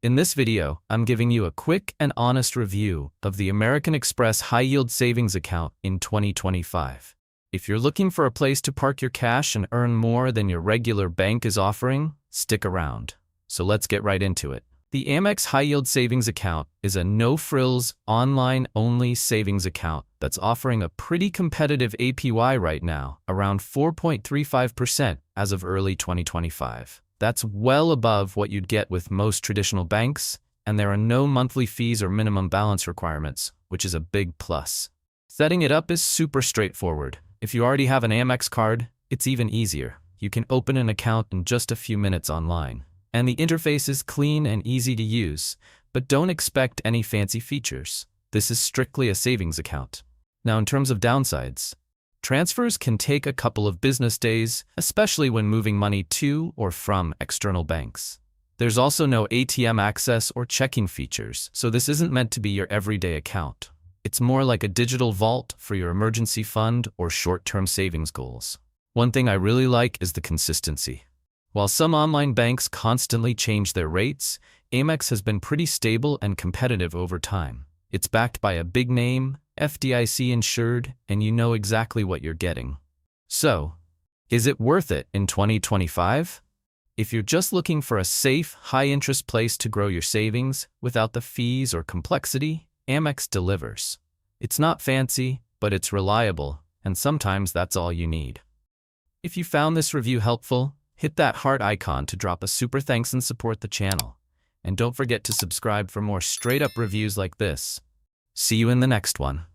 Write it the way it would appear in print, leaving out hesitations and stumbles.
In this video, I'm giving you a quick and honest review of the American Express High Yield Savings Account in 2025. If you're looking for a place to park your cash and earn more than your regular bank is offering, stick around. So let's get right into it. The Amex High Yield Savings Account is a no-frills, online-only savings account that's offering a pretty competitive APY right now, around 4.35% as of early 2025. That's well above what you'd get with most traditional banks, and there are no monthly fees or minimum balance requirements, which is a big plus. Setting it up is super straightforward. If you already have an Amex card, it's even easier. You can open an account in just a few minutes online. And the interface is clean and easy to use, but don't expect any fancy features. This is strictly a savings account. Now, in terms of downsides, transfers can take a couple of business days, especially when moving money to or from external banks. There's also no ATM access or checking features, so this isn't meant to be your everyday account. It's more like a digital vault for your emergency fund or short-term savings goals. One thing I really like is the consistency. While some online banks constantly change their rates, Amex has been pretty stable and competitive over time. It's backed by a big name, FDIC insured, and you know exactly what you're getting. So, is it worth it in 2025? If you're just looking for a safe, high-interest place to grow your savings without the fees or complexity, Amex delivers. It's not fancy, but it's reliable, and sometimes that's all you need. If you found this review helpful, hit that heart icon to drop a super thanks and support the channel. And don't forget to subscribe for more straight-up reviews like this. See you in the next one.